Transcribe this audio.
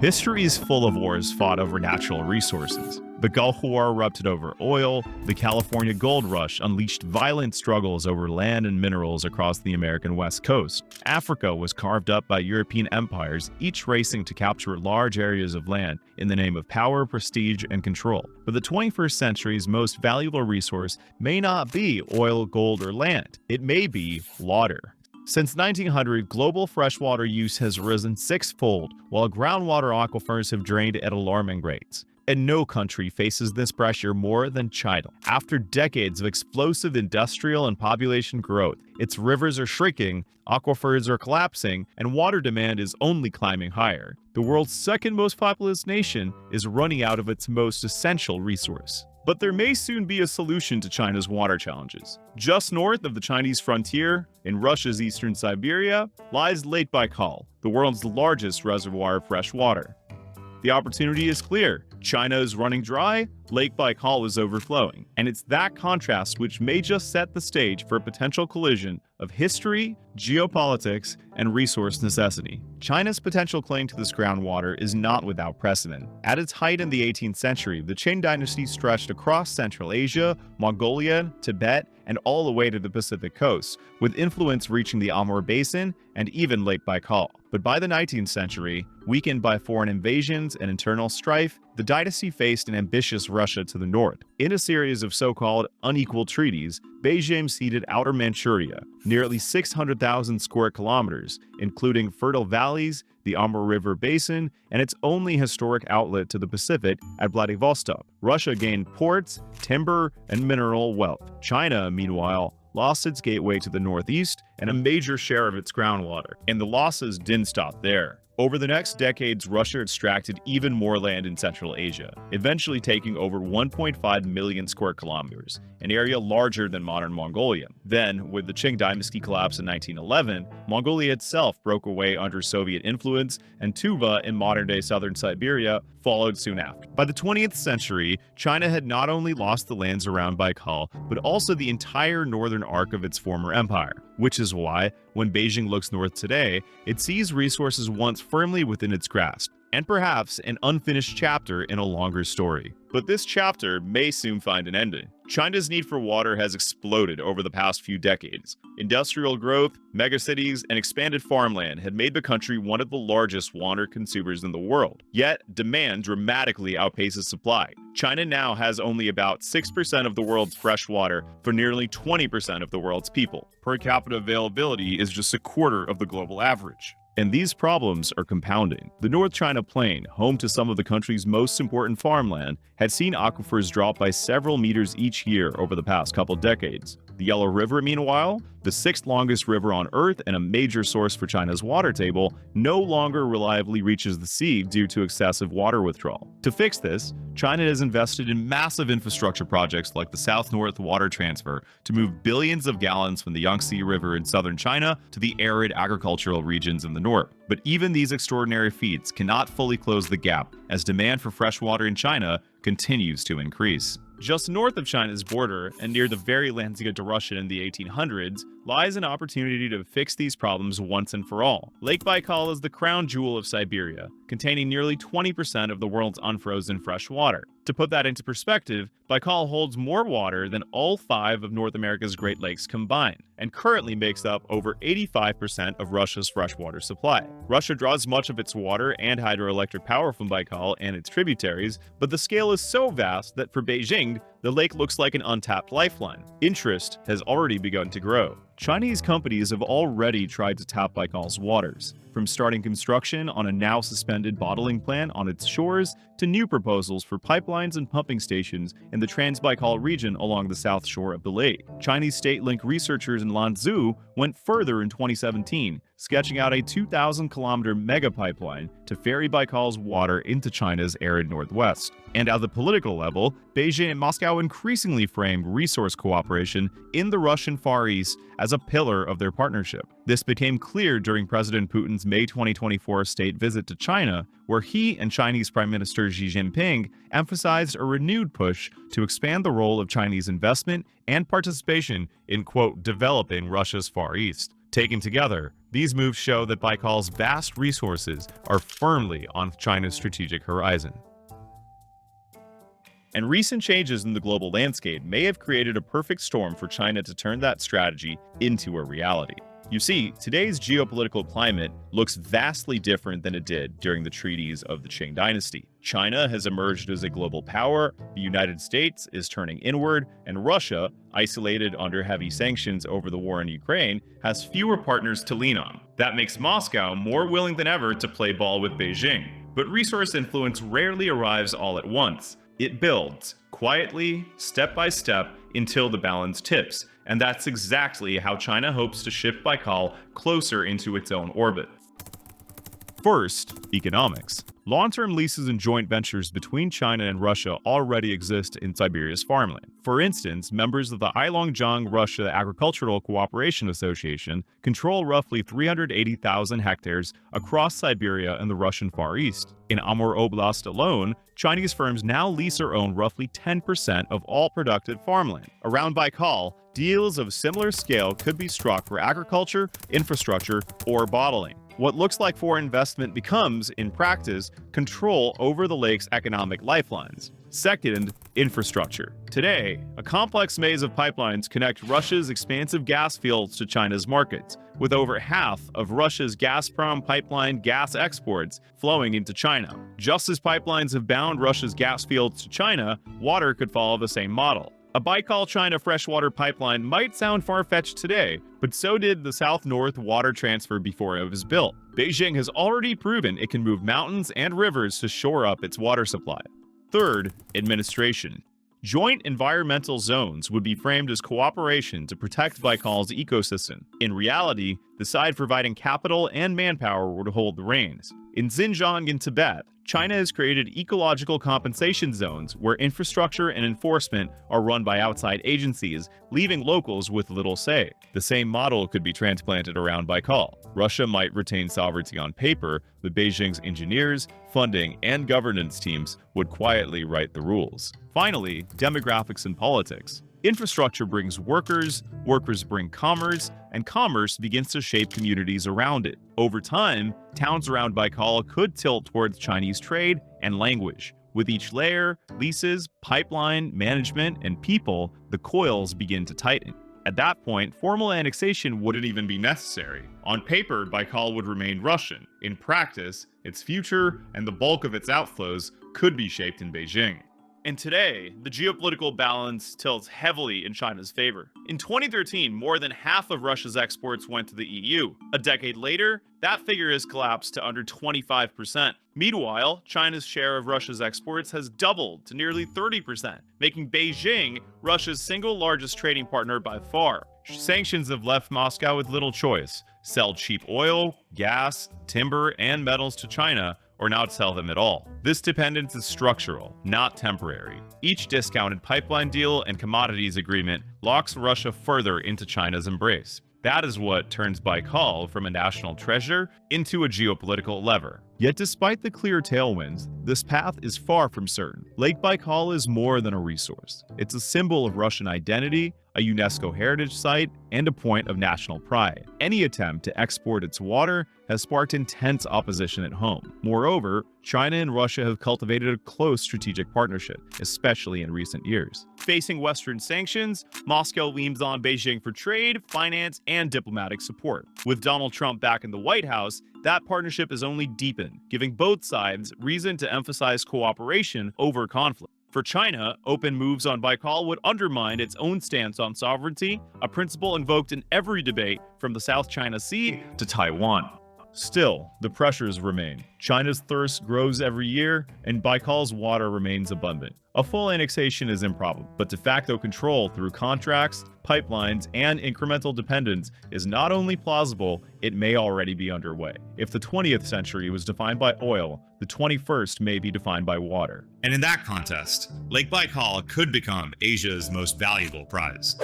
History is full of wars fought over natural resources. The Gulf War erupted over oil, the California Gold Rush unleashed violent struggles over land and minerals across the American West Coast. Africa was carved up by European empires, each racing to capture large areas of land in the name of power, prestige, and control. But the 21st century's most valuable resource may not be oil, gold, or land. It may be water. Since 1900, global freshwater use has risen sixfold, while groundwater aquifers have drained at alarming rates. And no country faces this pressure more than China. After decades of explosive industrial and population growth, its rivers are shrinking, aquifers are collapsing, and water demand is only climbing higher. The world's second most populous nation is running out of its most essential resource. But there may soon be a solution to China's water challenges. Just north of the Chinese frontier, in Russia's eastern Siberia, lies Lake Baikal, the world's largest reservoir of fresh water. The opportunity is clear. China is running dry, Lake Baikal is overflowing. And it's that contrast which may just set the stage for a potential collision of history, geopolitics, and resource necessity. China's potential claim to this groundwater is not without precedent. At its height in the 18th century, the Qing dynasty stretched across Central Asia, Mongolia, Tibet, and all the way to the Pacific coast, with influence reaching the Amur Basin and even Lake Baikal. But by the 19th century, weakened by foreign invasions and internal strife, the dynasty faced an ambitious Russia to the north. In a series of so-called unequal treaties, Beijing ceded Outer Manchuria, nearly 600,000 square kilometers, including fertile valleys, the Amur River Basin, and its only historic outlet to the Pacific at Vladivostok. Russia gained ports, timber, and mineral wealth. China, meanwhile, lost its gateway to the northeast and a major share of its groundwater. And the losses didn't stop there. Over the next decades, Russia extracted even more land in Central Asia, eventually taking over 1.5 million square kilometers, an area larger than modern Mongolia. Then, with the Qing dynasty collapse in 1911, Mongolia itself broke away under Soviet influence, and Tuva in modern-day southern Siberia followed soon after. By the 20th century, China had not only lost the lands around Baikal, but also the entire northern arc of its former empire, which is why, when Beijing looks north today, it sees resources once firmly within its grasp, and perhaps an unfinished chapter in a longer story. But this chapter may soon find an ending. China's need for water has exploded over the past few decades. Industrial growth, megacities, and expanded farmland had made the country one of the largest water consumers in the world. Yet, demand dramatically outpaces supply. China now has only about 6% of the world's fresh water for nearly 20% of the world's people. Per capita availability is just a quarter of the global average. And these problems are compounding. The North China Plain, home to some of the country's most important farmland, had seen aquifers drop by several meters each year over the past couple decades. The Yellow River, meanwhile, the sixth longest river on Earth and a major source for China's water table, no longer reliably reaches the sea due to excessive water withdrawal. To fix this, China has invested in massive infrastructure projects like the South-North Water Transfer to move billions of gallons from the Yangtze River in southern China to the arid agricultural regions in the north. But even these extraordinary feats cannot fully close the gap, as demand for fresh water in China continues to increase. Just north of China's border, and near the very lands ceded to Russia in the 1800s, lies an opportunity to fix these problems once and for all. Lake Baikal is the crown jewel of Siberia, containing nearly 20% of the world's unfrozen fresh water. To put that into perspective, Baikal holds more water than all 5 of North America's Great Lakes combined, and currently makes up over 85% of Russia's freshwater supply. Russia draws much of its water and hydroelectric power from Baikal and its tributaries, but the scale is so vast that for Beijing, the lake looks like an untapped lifeline. Interest has already begun to grow. Chinese companies have already tried to tap Baikal's waters, from starting construction on a now-suspended bottling plant on its shores to new proposals for pipelines and pumping stations in the Trans-Baikal region along the south shore of the lake. Chinese state-linked researchers in Lanzhou went further in 2017, sketching out a 2,000-kilometer mega-pipeline to ferry Baikal's water into China's arid northwest. And at the political level, Beijing and Moscow increasingly framed resource cooperation in the Russian Far East as a pillar of their partnership. This became clear during President Putin's May 2024 state visit to China, where he and Chinese Prime Minister Xi Jinping emphasized a renewed push to expand the role of Chinese investment and participation in, quote, developing Russia's Far East. Taken together, these moves show that Baikal's vast resources are firmly on China's strategic horizon. And recent changes in the global landscape may have created a perfect storm for China to turn that strategy into a reality. You see, today's geopolitical climate looks vastly different than it did during the treaties of the Qing dynasty. China has emerged as a global power, the United States is turning inward, and Russia, isolated under heavy sanctions over the war in Ukraine, has fewer partners to lean on. That makes Moscow more willing than ever to play ball with Beijing. But resource influence rarely arrives all at once. It builds, quietly, step by step, until the balance tips. And that's exactly how China hopes to shift Baikal closer into its own orbit. First, economics. Long-term leases and joint ventures between China and Russia already exist in Siberia's farmland. For instance, members of the Heilongjiang Russia Agricultural Cooperation Association control roughly 380,000 hectares across Siberia and the Russian Far East. In Amur Oblast alone, Chinese firms now lease or own roughly 10% of all productive farmland. Around Baikal, deals of similar scale could be struck for agriculture, infrastructure, or bottling. What looks like foreign investment becomes, in practice, control over the lake's economic lifelines. Second, infrastructure. Today, a complex maze of pipelines connect Russia's expansive gas fields to China's markets, with over half of Russia's Gazprom pipeline gas exports flowing into China. Just as pipelines have bound Russia's gas fields to China, water could follow the same model. A Baikal-China freshwater pipeline might sound far-fetched today, but so did the south-north water transfer before it was built. Beijing has already proven it can move mountains and rivers to shore up its water supply. Third, administration. Joint environmental zones would be framed as cooperation to protect Baikal's ecosystem. In reality, the side providing capital and manpower would hold the reins. In Xinjiang and Tibet, China has created ecological compensation zones where infrastructure and enforcement are run by outside agencies, leaving locals with little say. The same model could be transplanted around Baikal. Russia might retain sovereignty on paper, but Beijing's engineers, funding, and governance teams would quietly write the rules. Finally, demographics and politics. Infrastructure brings workers, workers bring commerce, and commerce begins to shape communities around it. Over time, towns around Baikal could tilt towards Chinese trade and language. With each layer, leases, pipeline, management, and people, the coils begin to tighten. At that point, formal annexation wouldn't even be necessary. On paper, Baikal would remain Russian. In practice, its future and the bulk of its outflows could be shaped in Beijing. And today, the geopolitical balance tilts heavily in China's favor. In 2013, more than half of Russia's exports went to the EU. A decade later, that figure has collapsed to under 25%. Meanwhile, China's share of Russia's exports has doubled to nearly 30%, making Beijing Russia's single largest trading partner by far. Sanctions have left Moscow with little choice: sell cheap oil, gas, timber, and metals to China, or not sell them at all. This dependence is structural, not temporary. Each discounted pipeline deal and commodities agreement locks Russia further into China's embrace. That is what turns Baikal from a national treasure into a geopolitical lever. Yet despite the clear tailwinds, this path is far from certain. Lake Baikal is more than a resource. It's a symbol of Russian identity, a UNESCO heritage site, and a point of national pride. Any attempt to export its water has sparked intense opposition at home. Moreover, China and Russia have cultivated a close strategic partnership, especially in recent years. Facing Western sanctions, Moscow leans on Beijing for trade, finance, and diplomatic support. With Donald Trump back in the White House, that partnership has only deepened, giving both sides reason to emphasize cooperation over conflict. For China, open moves on Baikal would undermine its own stance on sovereignty, a principle invoked in every debate from the South China Sea to Taiwan. Still, the pressures remain. China's thirst grows every year, and Baikal's water remains abundant. A full annexation is improbable, but de facto control through contracts, pipelines, and incremental dependence is not only plausible, it may already be underway. If the 20th century was defined by oil, the 21st may be defined by water. And in that contest, Lake Baikal could become Asia's most valuable prize.